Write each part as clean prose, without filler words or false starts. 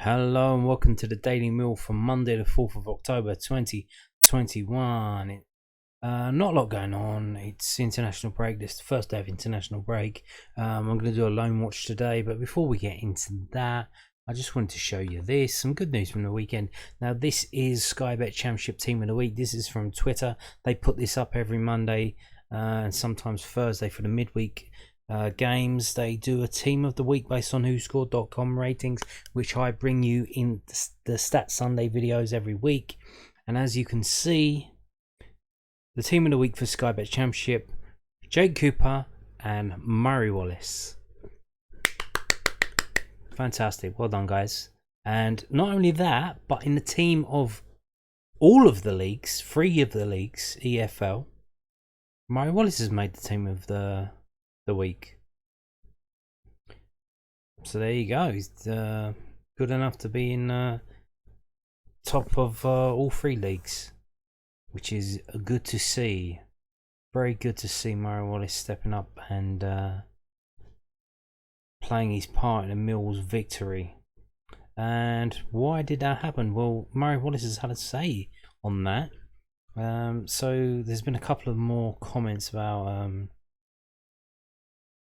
Hello and welcome to the Daily Meal for Monday the 4th of October 2021. Not a lot going on. It's international break. This is the first day of international break. I'm going to do a Loanwatch today, but before we get into that, I just wanted to show you this. Some good news from the weekend. Now, this is Sky Bet Championship Team of the Week. This is from Twitter. They put this up every Monday and sometimes Thursday for the midweek games. They do a team of the week based on whoscored.com ratings, which I bring you in the Stat Sunday videos every week. And as you can see, the team of the week for Sky Bet Championship: Jake Cooper and Murray Wallace. Fantastic, well done guys. And not only that, but in the team of all of the leagues, 3 of the leagues, EFL, Murray Wallace has made the team of the week. So there you go. He's good enough to be in top of all 3 leagues, which is good to see. Very good to see Murray Wallace stepping up and playing his part in the Millwall's victory. And why did that happen? Well, Murray Wallace has had a say on that. So there's been a couple of more comments about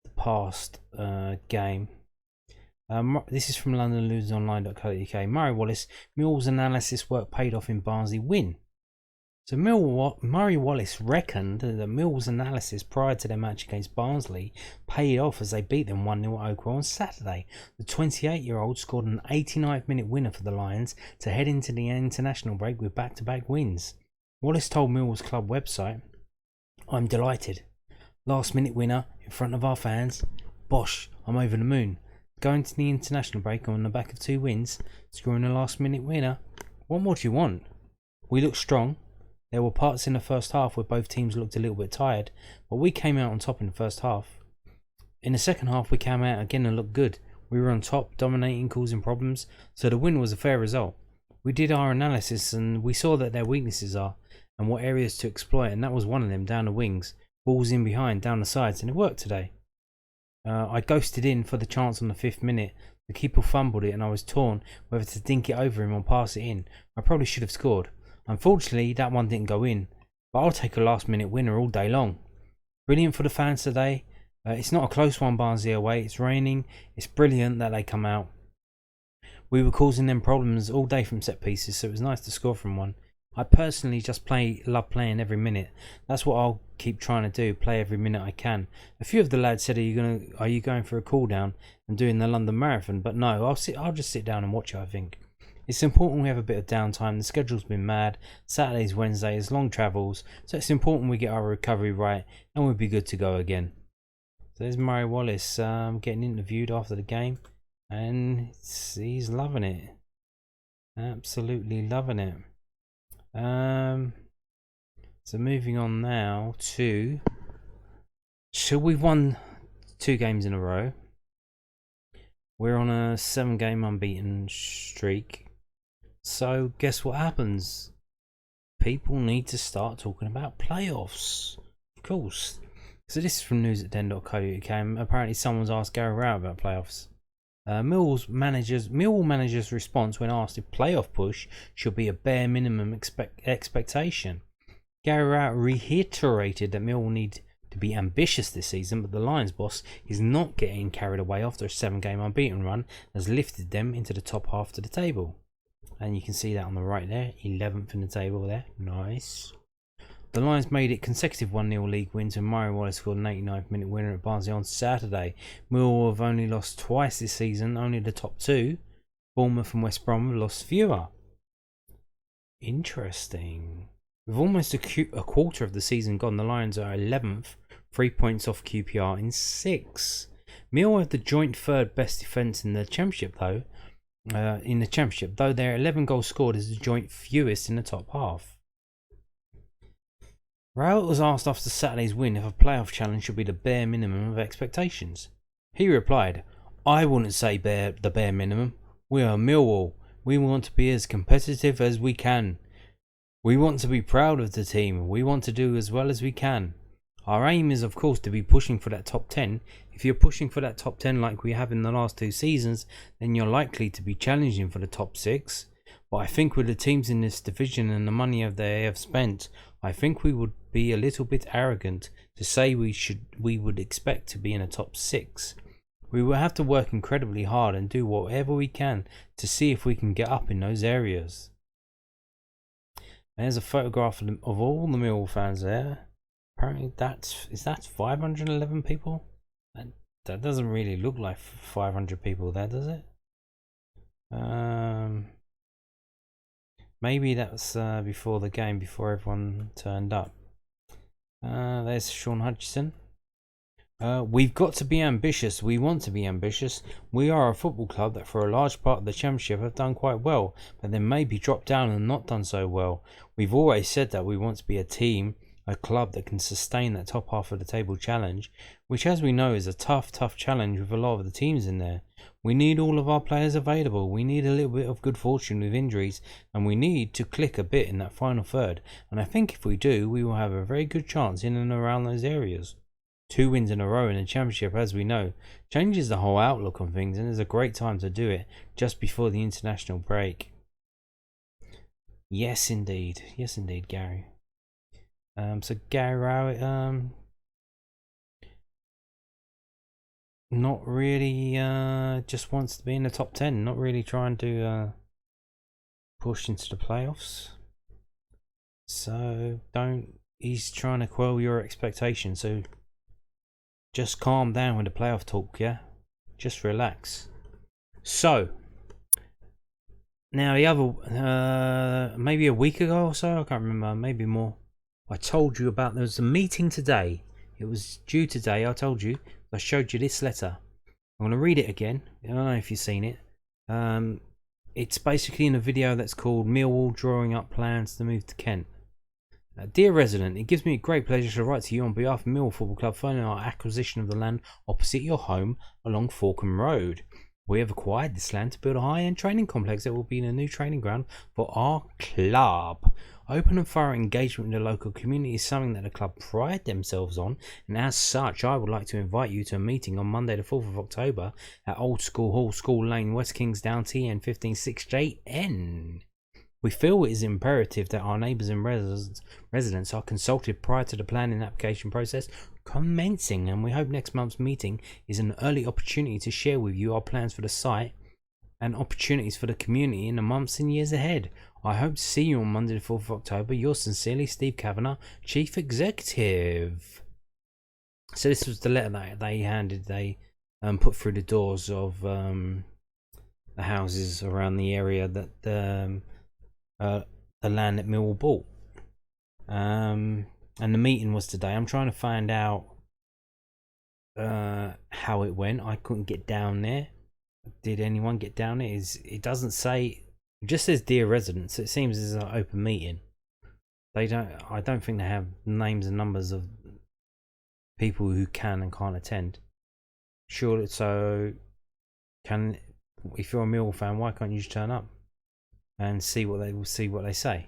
the past game. This is from londonloseonline.co.uk. Murray Wallace: Millwall's analysis work paid off in Barnsley win. So Murray Wallace reckoned that Millwall's analysis prior to their match against Barnsley paid off as they beat them 1-0 at Oakwell on Saturday. The 28-year-old scored an 89th minute winner for the Lions to head into the international break with back-to-back wins. Wallace told Millwall's club website, "I'm delighted. Last minute winner in front of our fans. Bosh, I'm over the moon. Going to the international break on the back of 2 wins, scoring a last minute winner. What more do you want? We looked strong. There were parts in the first half where both teams looked a little bit tired, but we came out on top in the first half. In the second half we came out again and looked good. We were on top, dominating, causing problems, so the win was a fair result. We did our analysis and we saw that their weaknesses are and what areas to exploit, and that was one of them, down the wings, balls in behind, down the sides, and it worked today. I ghosted in for the chance on the 5th minute. The keeper fumbled it and I was torn whether to dink it over him or pass it in. I probably should have scored. Unfortunately, that one didn't go in, but I'll take a last minute winner all day long. Brilliant for the fans today. It's not a close one, Barnsley away. It's raining. It's brilliant that they come out. We were causing them problems all day from set pieces, so it was nice to score from one. I personally just love playing every minute. That's what I'll keep trying to do, play every minute I can. A few of the lads said, are you going for a cool down and doing the London Marathon? But no, I'll just sit down and watch it, I think. It's important we have a bit of downtime. The schedule's been mad. Saturdays, Wednesdays, long travels. So it's important we get our recovery right and we'll be good to go again. So there's Murray Wallace getting interviewed after the game. And he's loving it. Absolutely loving it. So moving on now to... So we've won 2 games in a row. We're on a 7-game unbeaten streak. So guess what happens? People need to start talking about playoffs. Of course. So this is from news@den.co.uk. Apparently someone's asked Gary Rowett about playoffs. Millwall manager's response when asked if playoff push should be a bare minimum expectation. Gary Rowett reiterated that Millwall need to be ambitious this season, but the Lions boss is not getting carried away after a 7-game unbeaten run has lifted them into the top half of the table. And you can see that on the right there, 11th in the table there. Nice. The Lions made it consecutive 1-0 league wins and Murray Wallace scored an 89th minute winner at Barnsley on Saturday. Millwall have only lost twice this season, only the top 2. Bournemouth and West Brom have lost fewer. Interesting. With almost a quarter of the season gone, the Lions are 11th, 3 points off QPR in 6. Millwall have the joint 3rd best defence in the Championship though. Their 11 goals scored is the joint fewest in the top half. Rowett was asked after Saturday's win if a playoff challenge should be the bare minimum of expectations. He replied, "I wouldn't say the bare minimum. We are Millwall. We want to be as competitive as we can. We want to be proud of the team. We want to do as well as we can. Our aim is, of course, to be pushing for that top 10. If you're pushing for that top 10 like we have in the last 2 seasons, then you're likely to be challenging for the top 6. But I think with the teams in this division and the money they have spent, I think we would be a little bit arrogant to say we would expect to be in a top 6. We will have to work incredibly hard and do whatever we can to see if we can get up in those areas. There's a photograph of all the Millwall fans there. Apparently that's 511 people? That doesn't really look like 500 people there, does it? Maybe that's before the game, before everyone turned up. There's Sean Hutchison. We've got to be ambitious. We want to be ambitious. We are a football club that for a large part of the championship have done quite well, but then maybe dropped down and not done so well. We've always said that we want to be a team, a club that can sustain that top half of the table challenge, which as we know is a tough challenge with a lot of the teams in there. We need all of our players available. We need a little bit of good fortune with injuries, and we need to click a bit in that final third. And I think if we do, we will have a very good chance in and around those areas. 2 wins in a row in the championship, as we know, changes the whole outlook on things, and is a great time to do it just before the international break. Yes, indeed, Gary. So Gary Rowett, not really, just wants to be in the top 10, not really trying to push into the playoffs. So he's trying to quell your expectations. So just calm down with the playoff talk, yeah? Just relax. So now the other, maybe a week ago or so, I can't remember, maybe more, I told you about, there was a meeting today. It was due today, I told you. I showed you this letter. I'm going to read it again. I don't know if you've seen it. It's basically in a video that's called Millwall Drawing Up Plans to Move to Kent. Dear resident, it gives me great pleasure to write to you on behalf of Millwall Football Club following our acquisition of the land opposite your home along Falcombe Road. We have acquired this land to build a high-end training complex that will be a new training ground for our club. Open and thorough engagement with the local community is something that the club pride themselves on, and as such I would like to invite you to a meeting on Monday the 4th of October at Old School Hall, School Lane, West Kingsdown, TN 156JN. We feel it is imperative that our neighbours and residents are consulted prior to the planning application process commencing, and we hope next month's meeting is an early opportunity to share with you our plans for the site and opportunities for the community in the months and years ahead. I hope to see you on Monday the 4th of October. Yours sincerely, Steve Kavanagh, Chief Executive. So this was the letter that they put through the doors of the houses around the area that the land that Millwall bought. And the meeting was today. I'm trying to find out how it went. I couldn't get down there. Did anyone get down there? It doesn't say. It just says dear residents. It seems it's an open meeting. I don't think they have names and numbers of people who can and can't attend. Sure. So if you're a Millwall fan, why can't you just turn up and see what they say?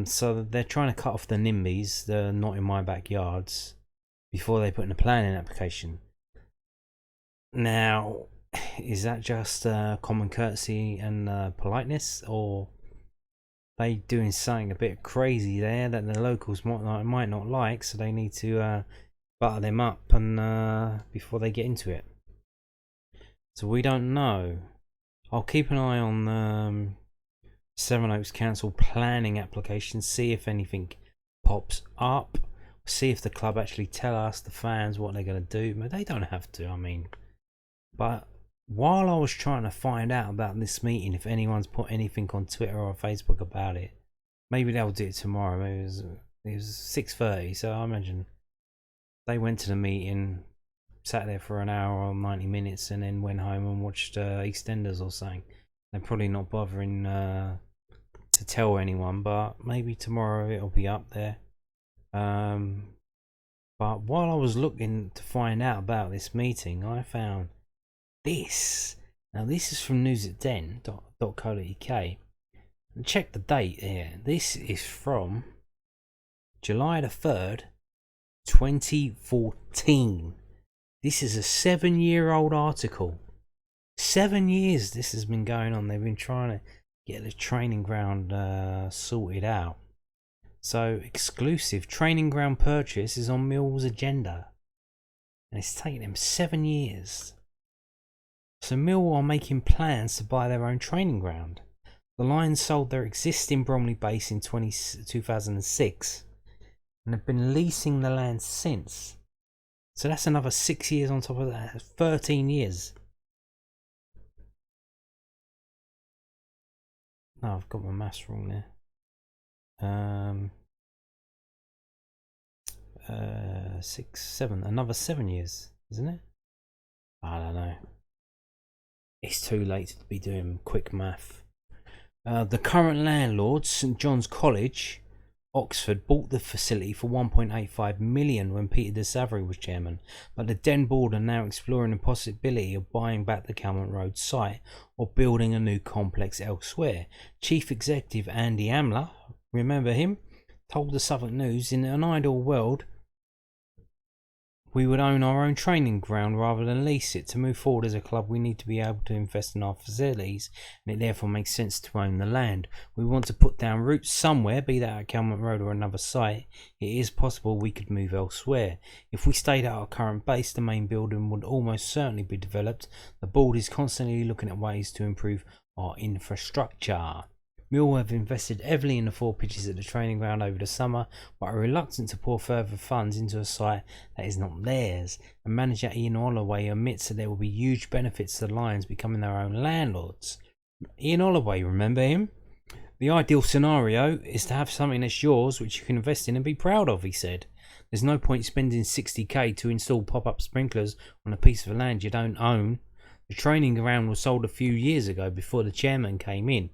So they're trying to cut off the NIMBYs, the not in my backyards, before they put in a planning application. Now, is that just common courtesy and politeness, or they doing something a bit crazy there that the locals might not like, so they need to butter them up and before they get into it? So we don't know. I'll keep an eye on Sevenoaks Council planning applications, see if anything pops up, see if the club actually tell us, the fans, what they're going to do. But they don't have to, I mean. But while I was trying to find out about this meeting, if anyone's put anything on Twitter or Facebook about it, maybe they'll do it tomorrow. Maybe it was 6:30, so I imagine they went to the meeting, sat there for an hour or 90 minutes, and then went home and watched EastEnders or something. They're probably not bothering to tell anyone, but maybe tomorrow it'll be up there. But while I was looking to find out about this meeting, I found this. Now this is from newsatden.co.uk. Check the date here. This is from July the 3rd, 2014. This is a 7-year-old article. 7 years this has been going on. They've been trying to get the training ground sorted out. So, exclusive training ground purchase is on Millwall's agenda. And it's taken them 7 years. So Millwall are making plans to buy their own training ground. The Lions sold their existing Bromley base in 2006 and have been leasing the land since. So that's another 6 years on top of that. 13 years. No, I've got my maths wrong there. 6, 7, another 7 years, isn't it? I don't know. It's too late to be doing quick math. The current landlord, St John's College, Oxford, bought the facility for 1.85 million when Peter de Savary was chairman, but the Den board are now exploring the possibility of buying back the Calmont Road site or building a new complex elsewhere. Chief Executive Andy Amler, remember him, told the Southwark News, in an ideal world we would own our own training ground rather than lease it. To move forward as a club, we need to be able to invest in our facilities, and it therefore makes sense to own the land. We want to put down roots somewhere, be that at Calmont Road or another site. It is possible we could move elsewhere. If we stayed at our current base, the main building would almost certainly be developed. The board is constantly looking at ways to improve our infrastructure. Millwall have invested heavily in the 4 pitches at the training ground over the summer, but are reluctant to pour further funds into a site that is not theirs. And manager Ian Holloway admits that there will be huge benefits to the Lions becoming their own landlords. Ian Holloway, remember him? The ideal scenario is to have something that's yours which you can invest in and be proud of, he said. There's no point spending 60k to install pop-up sprinklers on a piece of land you don't own. The training ground was sold a few years ago before the chairman came in.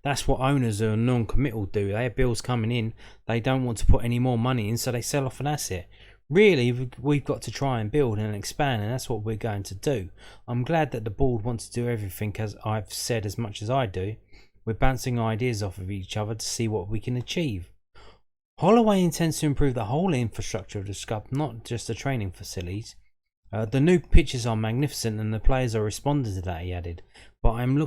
That's what owners who are non-committal do. They have bills coming in, they don't want to put any more money in, so they sell off an asset. Really, we've got to try and build and expand, and that's what we're going to do. I'm glad that the board wants to do everything, as I've said, as much as I do. We're bouncing ideas off of each other to see what we can achieve. Holloway intends to improve the whole infrastructure of the club, not just the training facilities. The new pitches are magnificent and the players are responding to that, he added. But I'm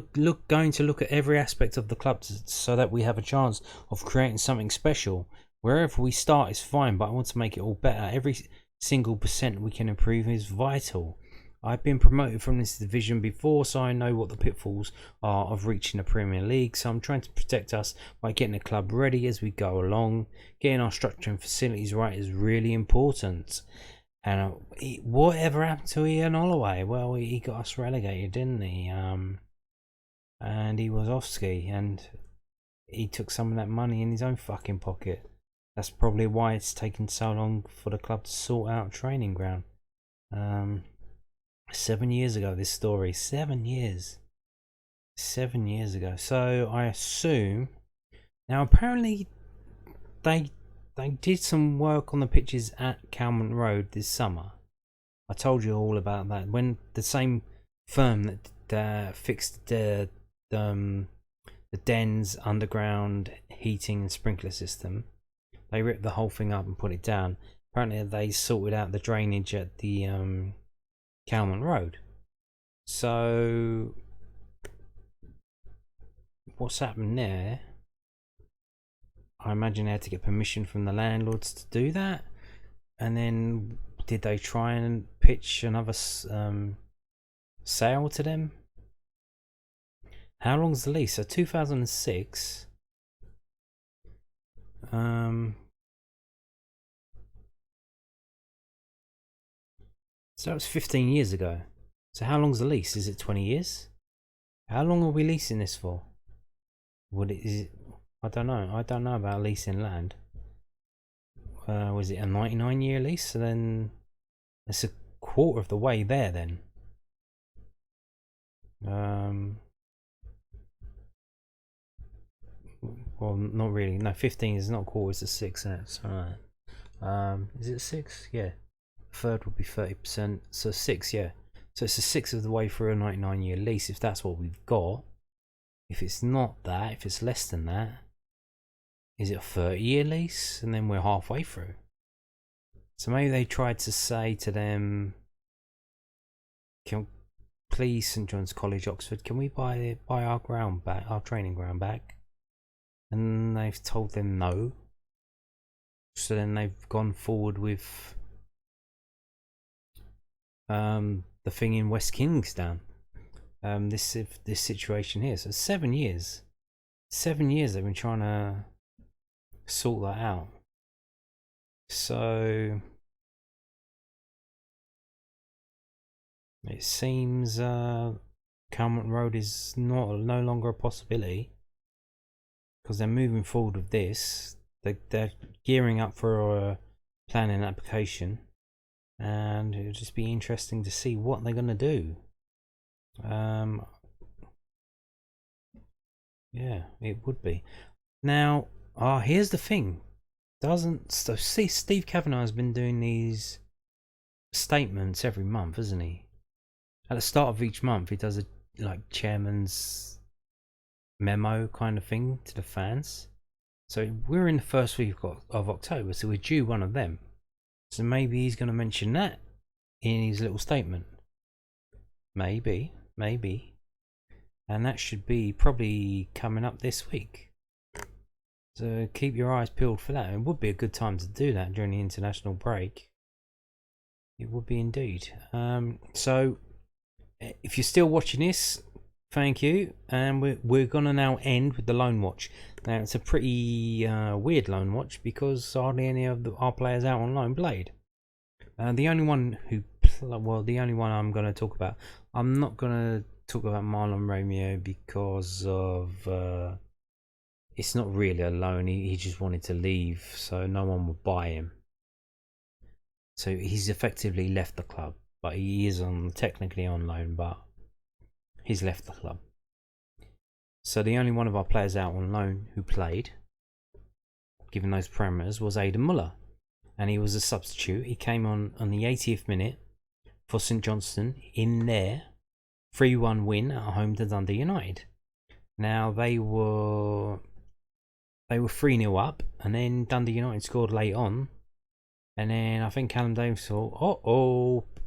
going to look at every aspect of the club so that we have a chance of creating something special. Wherever we start is fine, but I want to make it all better. Every single percent we can improve is vital. I've been promoted from this division before, so I know what the pitfalls are of reaching the Premier League. So I'm trying to protect us by getting the club ready as we go along. Getting our structure and facilities right is really important. And whatever happened to Ian Holloway? Well, he got us relegated, didn't he? And he was off ski, and he took some of that money in his own fucking pocket. That's probably why it's taken so long for the club to sort out a training ground. 7 years ago, this story. 7 years. 7 years ago. So I assume now apparently they did some work on the pitches at Calmont Road this summer. I told you all about that. When the same firm that fixed the Den's underground heating and sprinkler system, they ripped the whole thing up and put it down. Apparently they sorted out the drainage at the Calmont Road. So what's happened there? I imagine they had to get permission from the landlords to do that. And then did they try and pitch another sale to them? How long's the lease? So 2006. So it was 15 years ago. So how long's the lease? Is it 20 years? How long are we leasing this for? Is it? I don't know. I don't know about leasing land. Was it a 99-year lease? So then it's a quarter of the way there then. Well, not really. No, 15 is not a quarter. It's a 6. That's alright. Is it 6? Yeah. A third would be 30%. So 6, yeah. So it's a 6 of the way through a 99-year lease, if that's what we've got. If it's not that, if it's less than that, is it a 30-year lease? And then we're halfway through. So maybe they tried to say to them, "Can please, St John's College, Oxford, can we buy our ground back, our training ground back?" And they've told them no. So then they've gone forward with the thing in West Kingsdown. This situation here. So 7 years. 7 years they've been trying to sort that out. So it seems Calmont Road is no longer a possibility, because they're moving forward with this. They're gearing up for a planning application, and it'll just be interesting to see what they're going to do. Yeah, it would be. Now, here's the thing. Steve Kavanagh has been doing these statements every month, hasn't he? At the start of each month, he does a chairman's memo kind of thing to the fans. So we're in the first week of October, so we're due one of them. So maybe he's going to mention that in his little statement. Maybe. And that should be probably coming up this week. So keep your eyes peeled for that. It would be a good time to do that during the international break. It would be indeed. So if you're still watching this, thank you. And we're gonna now end with the loan watch. Now it's a pretty weird loan watch, because hardly any of our players out on loan played. The only one the only one I'm gonna talk about. I'm not gonna talk about Marlon Romeo because of it's not really a loan. He just wanted to leave, so no one would buy him. So he's effectively left the club, but he is technically on loan, but he's left the club. So the only one of our players out on loan who played, given those parameters, was Aidan Muller, and he was a substitute. He came on the 80th minute for St Johnstone in their 3-1 win at home to Dundee United. Now they were 3-0 up, and then Dundee United scored late on, and then I think Callum Davis thought,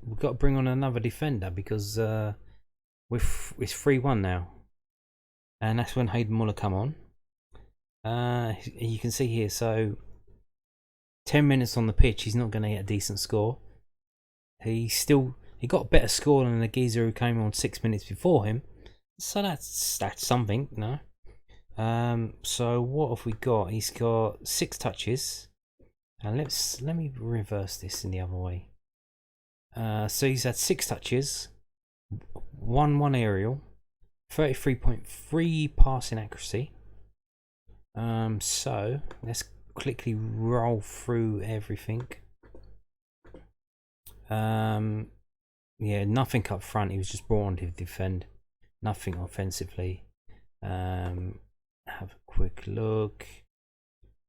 we've got to bring on another defender, because it's 3-1 now. And that's when Aidan Muller come on. You can see here, so 10 minutes on the pitch, he's not going to get a decent score. He got a better score than the geezer who came on 6 minutes before him. So that's something, no? So what have we got? He's got 6 touches. And let me reverse this in the other way. So he's had 6 touches, 1 aerial, 33.3 passing accuracy. So let's quickly roll through everything. Yeah, nothing up front. He was just brought on to defend. Nothing offensively. Have a quick look.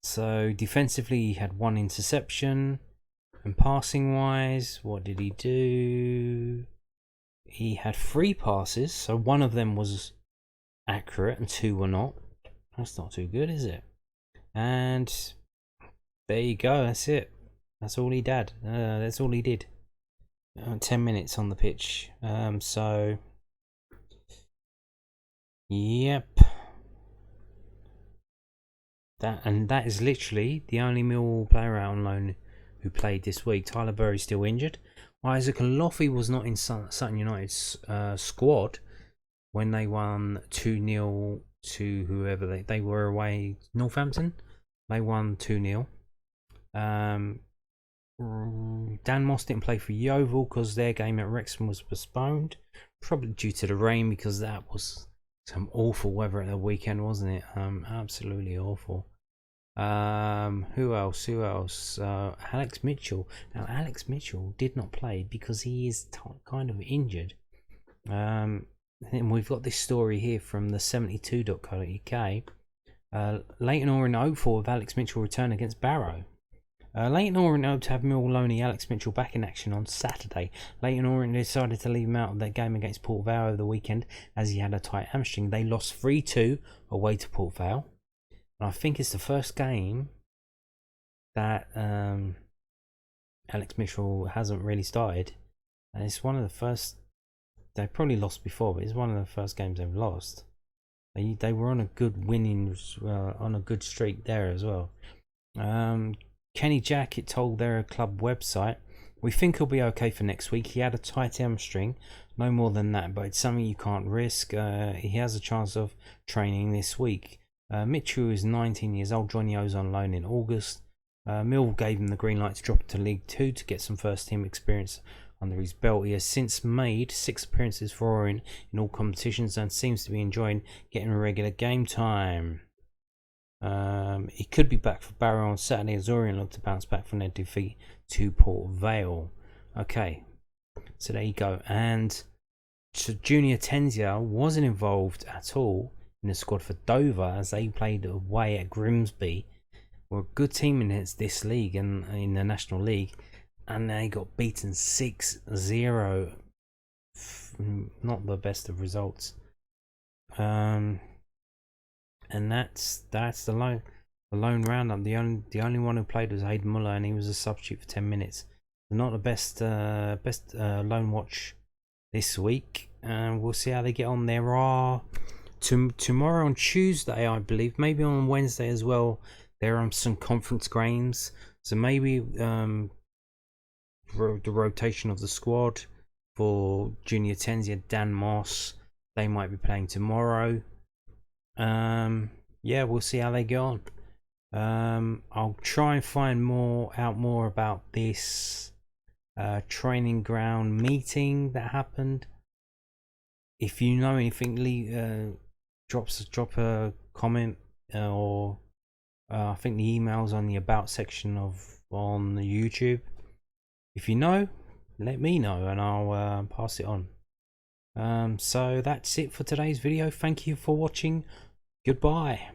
So defensively, he had 1 interception, and passing wise, what did he do? He had 3 passes, so 1 of them was accurate and 2 were not. That's not too good, is it? And there you go. That's it. That's all he did. That's all he did. 10 minutes on the pitch. So yep. That is literally the only Millwall player out on loan who played this week. Tyler Burry's still injured. Isaac Loffey was not in Sutton United's squad when they won 2-0 to whoever they were away. Northampton. They won 2-0. Dan Moss didn't play for Yeovil because their game at Wrexham was postponed, probably due to the rain, because that was some awful weather at the weekend, wasn't it? Absolutely awful. Who else? Alex Mitchell. Now Alex Mitchell did not play because he is kind of injured. And we've got this story here from the 72.co.uk. Leighton Orient hopeful of Alex Mitchell return against Barrow. Leighton Orient hoped to have Millwall loanee Alex Mitchell back in action on Saturday. Leighton Orient decided to leave him out of their game against Port Vale over the weekend as he had a tight hamstring. They lost 3-2 away to Port Vale. And I think it's the first game that Alex Mitchell hasn't really started, and it's one of the first. They've probably lost before, but it's one of the first games they've lost. They were on a good winning, on a good streak there as well. Kenny Jackett told their club website, "We think he'll be okay for next week. He had a tight hamstring, no more than that, but it's something you can't risk. He has a chance of training this week." Mitchell is 19 years old, joined the O's on loan in August. Mill gave him the green light to drop to League 2 to get some first team experience under his belt. He has since made 6 appearances for Orient in all competitions and seems to be enjoying getting regular game time. He could be back for Barrow on Saturday as Orient look to bounce back from their defeat to Port Vale. Okay, so there you go. And Junior Tenzia wasn't involved at all in the squad for Dover as they played away at Grimsby. We're a good team in this league and in the National League, and they got beaten 6-0. Not the best of results. And that's the lone roundup. The only one who played was Hayden Muller, and he was a substitute for 10 minutes. Not the best Loanwatch this week. We'll see how they get on. There are tomorrow on Tuesday, I believe, maybe on Wednesday as well. There are some conference games, so maybe the rotation of the squad for Junior Tenzia, Dan Moss, they might be playing tomorrow. Yeah, we'll see how they go on. I'll try and find out more about this training ground meeting that happened. If you know anything, drop a comment, or I think the email's on the about section on the YouTube. If you know, let me know and I'll pass it on. So that's it for today's video. Thank you for watching. Goodbye.